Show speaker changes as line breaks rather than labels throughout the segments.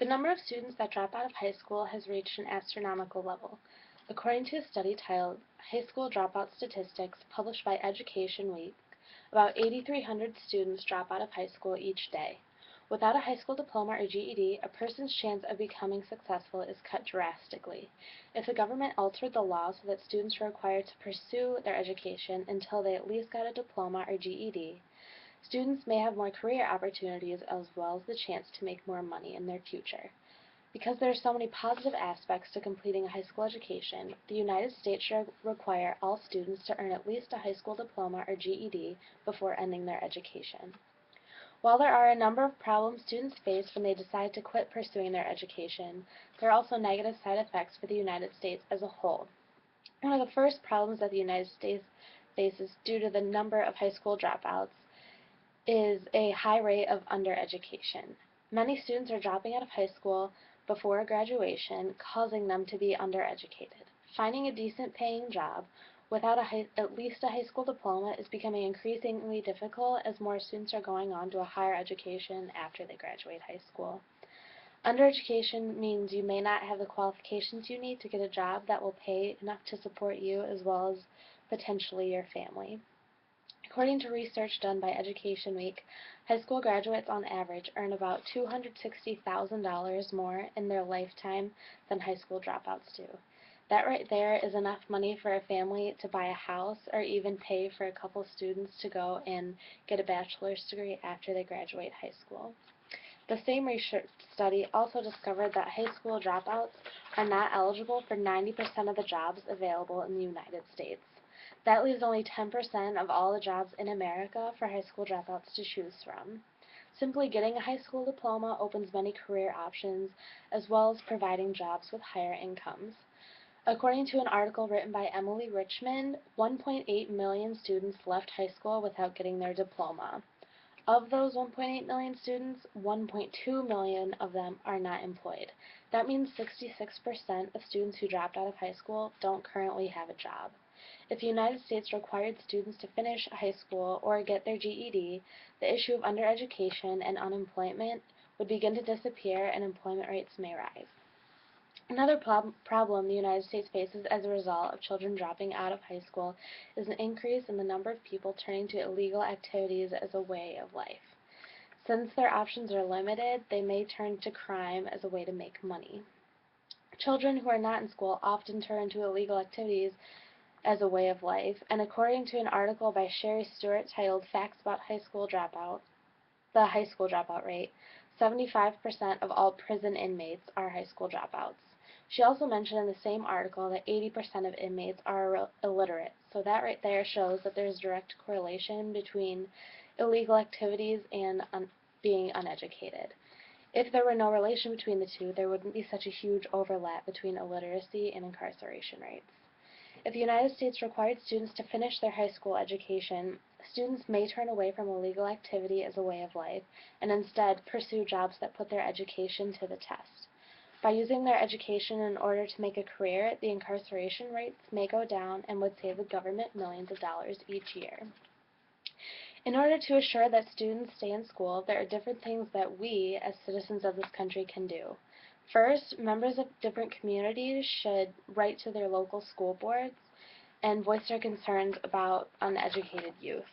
The number of students that drop out of high school has reached an astronomical level. According to a study titled High School Dropout Statistics published by Education Week, about 8,300 students drop out of high school each day. Without a high school diploma or GED, a person's chance of becoming successful is cut drastically. If the government altered the law so that students were required to pursue their education until they at least got a diploma or GED, students may have more career opportunities as well as the chance to make more money in their future. Because there are so many positive aspects to completing a high school education, the United States should require all students to earn at least a high school diploma or GED before ending their education. While there are a number of problems students face when they decide to quit pursuing their education, there are also negative side effects for the United States as a whole. One of the first problems that the United States faces due to the number of high school dropouts is a high rate of undereducation. Many students are dropping out of high school before graduation, causing them to be undereducated. Finding a decent paying job without at least a high school diploma is becoming increasingly difficult as more students are going on to a higher education after they graduate high school. Undereducation means you may not have the qualifications you need to get a job that will pay enough to support you as well as potentially your family. According to research done by Education Week, high school graduates on average earn about $260,000 more in their lifetime than high school dropouts do. That right there is enough money for a family to buy a house or even pay for a couple students to go and get a bachelor's degree after they graduate high school. The same research study also discovered that high school dropouts are not eligible for 90% of the jobs available in the United States. That leaves only 10% of all the jobs in America for high school dropouts to choose from. Simply getting a high school diploma opens many career options, as well as providing jobs with higher incomes. According to an article written by Emily Richmond, 1.8 million students left high school without getting their diploma. Of those 1.8 million students, 1.2 million of them are not employed. That means 66% of students who dropped out of high school don't currently have a job. If the United States required students to finish high school or get their GED, the issue of undereducation and unemployment would begin to disappear and employment rates may rise. Another problem the United States faces as a result of children dropping out of high school is an increase in the number of people turning to illegal activities as a way of life. Since their options are limited, they may turn to crime as a way to make money. Children who are not in school often turn to illegal activities as a way of life, and according to an article by Sherry Stewart titled Facts About the high school dropout rate, 75% of all prison inmates are high school dropouts. She also mentioned in the same article that 80% of inmates are illiterate, so that right there shows that there's direct correlation between illegal activities and being uneducated. If there were no relation between the two, there wouldn't be such a huge overlap between illiteracy and incarceration rates. If the United States required students to finish their high school education, students may turn away from illegal activity as a way of life and instead pursue jobs that put their education to the test. By using their education in order to make a career, the incarceration rates may go down and would save the government millions of dollars each year. In order to assure that students stay in school, there are different things that we, as citizens of this country, can do. First, members of different communities should write to their local school boards and voice their concerns about uneducated youth.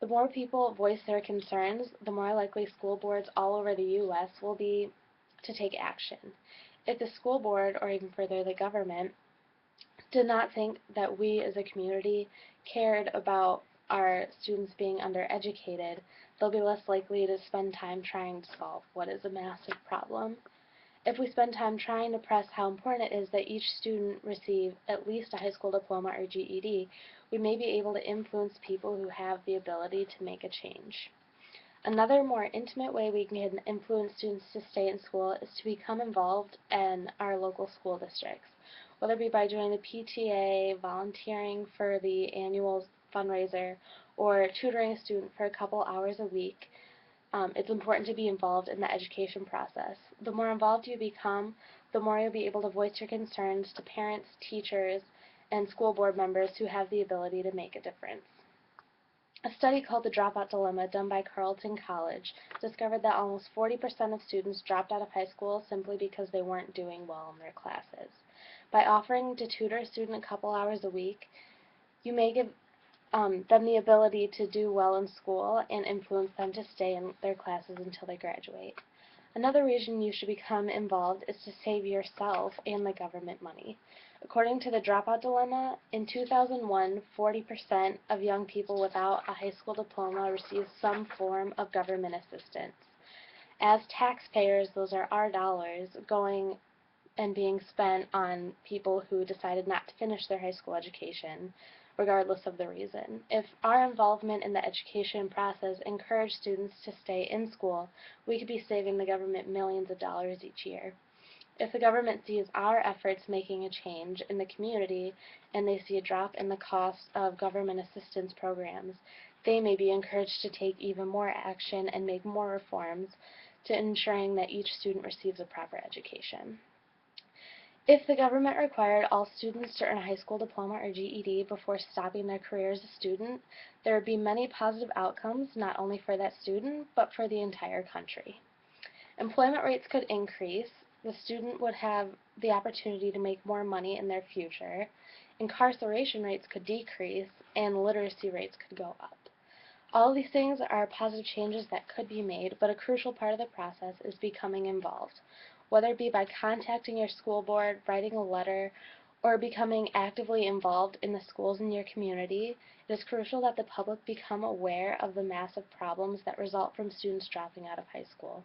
The more people voice their concerns, the more likely school boards all over the U.S. will be to take action. If the school board, or even further the government, did not think that we as a community cared about our students being undereducated, they'll be less likely to spend time trying to solve what is a massive problem. If we spend time trying to press how important it is that each student receive at least a high school diploma or GED, we may be able to influence people who have the ability to make a change. Another more intimate way we can influence students to stay in school is to become involved in our local school districts, whether it be by joining the PTA, volunteering for the annual fundraiser, or tutoring a student for a couple hours a week. It's important to be involved in the education process. The more involved you become, the more you'll be able to voice your concerns to parents, teachers, and school board members who have the ability to make a difference. A study called the Dropout Dilemma, done by Carleton College, discovered that almost 40% of students dropped out of high school simply because they weren't doing well in their classes. By offering to tutor a student a couple hours a week, you may give them the ability to do well in school and influence them to stay in their classes until they graduate. Another reason you should become involved is to save yourself and the government money. According to the Dropout Dilemma, in 2001, 40% of young people without a high school diploma received some form of government assistance. As taxpayers, those are our dollars going and being spent on people who decided not to finish their high school education, regardless of the reason. If our involvement in the education process encouraged students to stay in school, we could be saving the government millions of dollars each year. If the government sees our efforts making a change in the community and they see a drop in the cost of government assistance programs, they may be encouraged to take even more action and make more reforms to ensuring that each student receives a proper education. If the government required all students to earn a high school diploma or GED before stopping their career as a student, there would be many positive outcomes, not only for that student, but for the entire country. Employment rates could increase, the student would have the opportunity to make more money in their future, incarceration rates could decrease, and literacy rates could go up. All of these things are positive changes that could be made, but a crucial part of the process is becoming involved. Whether it be by contacting your school board, writing a letter, or becoming actively involved in the schools in your community, it is crucial that the public become aware of the massive problems that result from students dropping out of high school.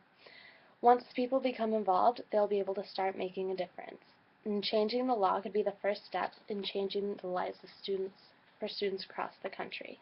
Once people become involved, they'll be able to start making a difference. And changing the law could be the first step in changing the lives of students across the country.